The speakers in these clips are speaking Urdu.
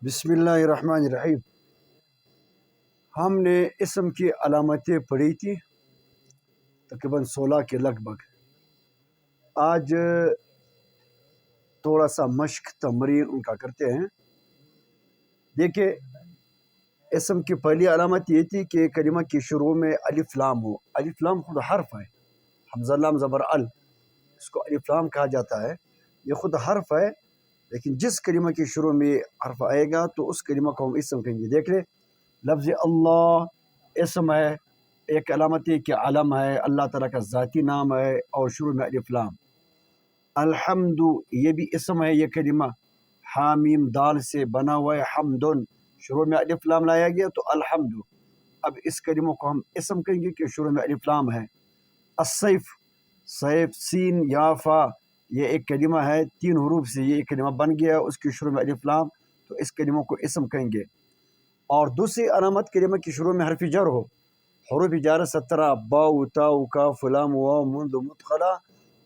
بسم اللہ الرحمن الرحیم۔ ہم نے اسم کی علامتیں پڑھی تھی تقریباً 16 کے لگ بھگ۔ آج تھوڑا سا مشق تمرین ان کا کرتے ہیں۔ دیکھیں، اسم کی پہلی علامت یہ تھی کہ کلمہ کی شروع میں الف لام ہو۔ الف لام خود حرف ہے، حمزہ لام زبر ال، اس کو الف لام کہا جاتا ہے۔ یہ خود حرف ہے، لیکن جس کلمہ کی شروع میں حرف آئے گا تو اس کلمہ کو ہم اسم کہیں گے۔ دیکھ لیں، لفظ اللہ اسم ہے، ایک علامت ہے کہ علم ہے، اللہ تعالیٰ کا ذاتی نام ہے، اور شروع میں الف لام۔ الحمد یہ بھی اسم ہے، یہ کلمہ حامیم دال سے بنا ہوا ہے، حمدن شروع میں الف لام لایا گیا تو الحمد۔ اب اس کلمہ کو ہم اسم کہیں گے کہ شروع میں الف لام ہے۔ السیف، سیف سین یا فا، یہ ایک کلمہ ہے، 3 حروف سے یہ ایک کلمہ بن گیا، اس کی شروع میں الف لام، تو اس کلمہ کو اسم کہیں گے۔ اور دوسری علامت کلمہ کی شروع میں حرف جر ہو۔ حروف جر 17 باء تاء کاف لام واو منذ مدخلا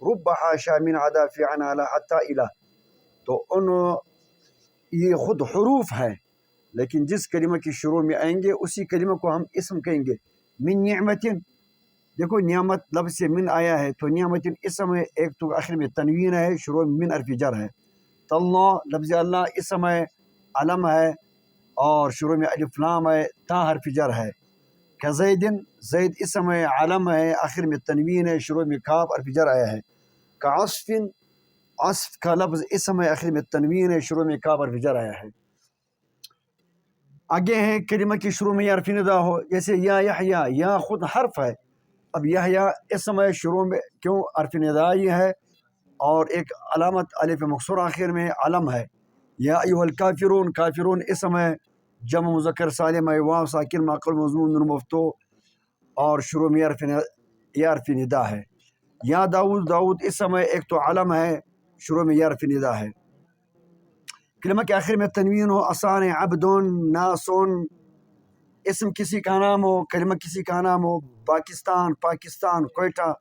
رب حاشا من عدا فی عن علی حتی الہ، تو یہ خود حروف ہے، لیکن جس کلمہ کی شروع میں آئیں گے اسی کلمہ کو ہم اسم کہیں گے۔ من نعمتن، دیکھو نعمت لفظ سے من آیا ہے تو نعمتن اسم ہے، ایک تو آخر میں تنوین ہے، شروع میں من حرف جر ہے۔ اللہ لفظ اللہ اسم ہے، علم ہے، اور شروع میں الف لام ہے، تا حرف جر ہے۔ کزیدن، زید اسم ہے، علم ہے، آخر میں تنوین ہے، شروع میں کاف حرف جر آیا ہے۔ کعصفن، عصف کا لفظ اسم ہے، آخر میں تنوین ہے، شروع میں کاف حرف جر آیا ہے۔ آگے ہیں کلمہ کی شروع میں حرف ندا ہو، جیسے یا یحییٰ، یا خود حرف ہے، اب یحییٰ اسم ہے، شروع میں کیوں حرف ندا یہ ہے، اور ایک علامت الف مکسور آخر میں علم ہے۔ یا ایھا الکافرون، کافرون اسم ہے، جمع مذکر سالم ہے، واو ساکن ماقبل مضموم نون مفتوح، اور شروع میں یہ حرف ندا ہے۔ یا داؤد، داؤد اسم ہے، ایک تو علم ہے، شروع میں یہ حرف ندا ہے۔ کلمہ کے آخر میں تنوین ہو، آسان ہے، عبدن، ناسن، اسم کسی کا نام ہو، کلمہ کسی کا نام ہو، پاکستان، پاکستان، کوئٹہ،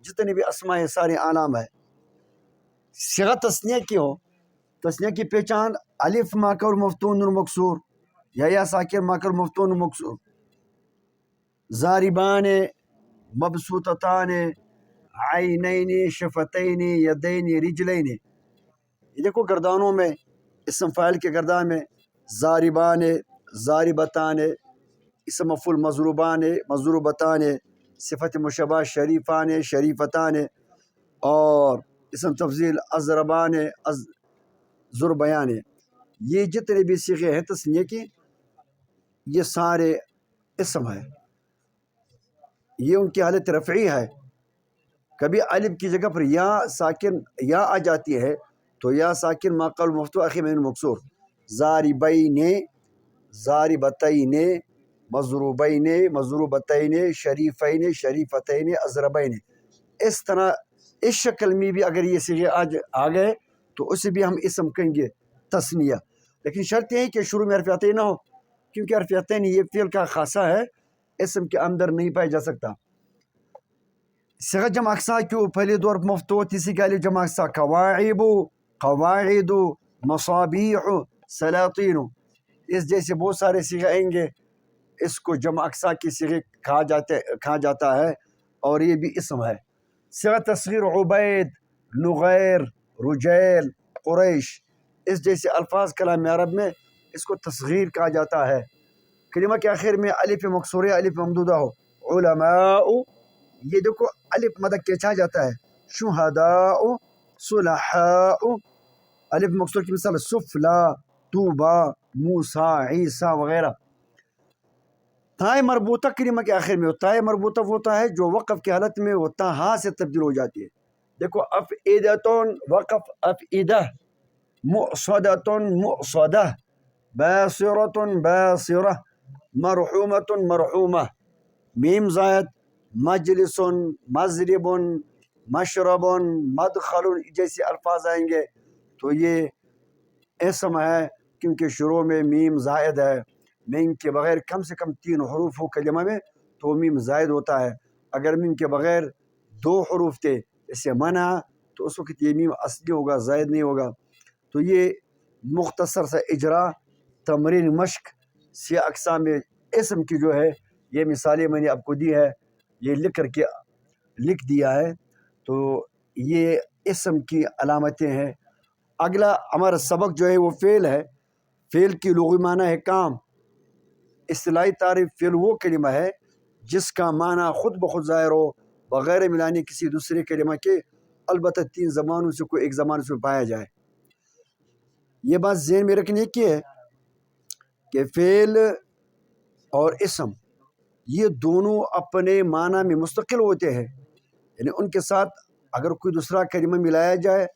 جتنے بھی اسماء سارے اعلام ہے۔ صیغہ تثنیہ کی ہو، تثنیہ کی پہچان الف ماکر مفتوح نون مکسور، یا ساکن ماکر مفتوح نون مکسور۔ ضاربان، مبسوطتان، عینین، شفتین، یدین، رجلین، یہ دیکھو گردانوں میں اسم فاعل کے گردان میں ضاربان، ضاربتان، اسم مفعول مضروبان، مضروبتان، صفت مشبہ شریفان، شریفتان، اور اسم تفضیل اضربان، ضربیان۔ یہ جتنے بھی صیغے ہیں تثنیہ کی، یہ سارے اسم ہیں، یہ ان کی حالت رفعی ہے۔ کبھی الف کی جگہ پر یا ساکن یا آ جاتی ہے تو یا ساکن ما قبل مفتوح آخر میں مکسور۔ ضاربین، ضاربتین، مضروبین، مضروبتین، شریفین، شریفتین، اضربین۔ اس طرح اس شکل میں بھی اگر یہ صیغے آ گئے تو اسے بھی ہم اسم کہیں گے تثنیہ، لیکن شرط یہ ہے کہ شروع میں حرف عطیہ نہ ہو، کیونکہ حرف عطیہ یہ فعل کا خاصہ ہے، اسم کے اندر نہیں پایا جا سکتا۔ صیغہ جمع اقصا کیوں؟ پہلے دو حرف مفتوح، تیسری کا الف جمع اقصا، کواعب، قواعد، مصابیح، سلاطین، اس جیسے بہت سارے صیغے آئیں گے، اس کو جمع اقصا کی صیغے کہا جاتا ہے، اور یہ بھی اسم ہے۔ صیغہ تصغیر عبید، نغیر، رجیل، قریش، اس جیسے الفاظ کلام عرب میں اس کو تصغیر کہا جاتا ہے۔ کلمہ کے آخر میں الف مکسورہ، الف ممدودہ ہو، علماء، یہ دیکھو الف مدہ کیچا جاتا ہے، شہداء، صلحاء، الف مکسور کی مثال سفلا، طوبا، موسیٰ، عیسیٰ وغیرہ۔ تائے مربوطہ کلمہ کے آخر میں، تائے مربوطہ ہوتا ہے جو وقف کی حالت میں وہ تا ہا سے تبدیل ہو جاتی ہے۔ دیکھو افئدۃ، وقف افئدہ، مؤصدۃ، مؤصدہ، باصرۃ، باصرہ، مرحومۃ، مرحومہ، میم زائد، مجلس، مضرب، مشرب، مدخل، جیسے الفاظ آئیں گے تو یہ اسم ہے، کیونکہ شروع میں میم زائد ہے۔ میم کے بغیر کم سے کم 3 حروف ہو کلمہ میں تو میم زائد ہوتا ہے۔ اگر میم کے بغیر 2 حروف تھے جیسے منع تو اس وقت یہ میم اصلی ہوگا، زائد نہیں ہوگا۔ تو یہ مختصر سا اجرا تمرین مشق 6 اقسام اسم کی جو ہے یہ مثالیں میں نے آپ کو دی ہے، یہ لکھ دیا ہے، تو یہ اسم کی علامتیں ہیں۔ اگلا ہمارا سبق جو ہے وہ فعل ہے۔ فعل کی لغوی معنی ہے کام۔ اصطلاحی تعریف: فعل وہ کلمہ ہے جس کا معنی خود بخود ظاہر ہو بغیر ملانے کسی دوسرے کلمہ کے، البتہ 3 زبانوں سے کوئی ایک زبان سے پایا جائے۔ یہ بات ذہن میں رکھنے کی ہے کہ فعل اور اسم یہ دونوں اپنے معنی میں مستقل ہوتے ہیں، یعنی ان کے ساتھ اگر کوئی دوسرا کلمہ ملایا جائے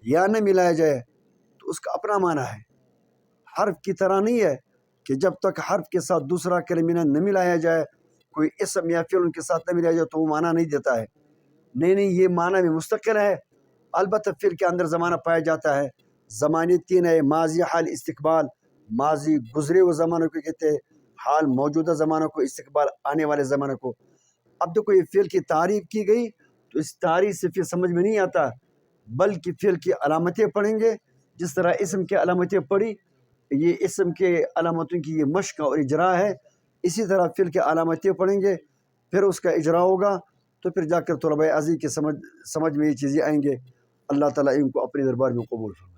یا نہ ملایا جائے تو اس کا اپنا معنی ہے۔ حرف کی طرح نہیں ہے کہ جب تک حرف کے ساتھ دوسرا کلمہ نہ ملایا جائے، کوئی اسم یا فعل ان کے ساتھ نہ ملایا جائے تو وہ معنی نہیں دیتا ہے۔ نہیں، یہ معنی میں مستقل ہے، البتہ فعل کے اندر زمانہ پایا جاتا ہے۔ زمانے 3 ہے: ماضی، حال، استقبال۔ ماضی گزرے ہوئے زمانوں کو کہتے ہیں، حال موجودہ زمانوں کو، استقبال آنے والے زمانوں کو۔ اب دیکھو یہ فعل کی تعریف کی گئی تو اس تعریف سے فعل سمجھ میں نہیں آتا، بلکہ فعل کی علامتیں پڑھیں گے۔ جس طرح اسم کی علامتیں پڑھی، یہ اسم کے علامتوں کی یہ مشق اور اجرا ہے، اسی طرح فعل کے علامتیں پڑھیں گے، پھر اس کا اجرا ہوگا، تو پھر جا کر طلباء عزیز کے سمجھ میں یہ چیزیں آئیں گے۔ اللہ تعالیٰ ان کو اپنے دربار میں قبول فرمائے۔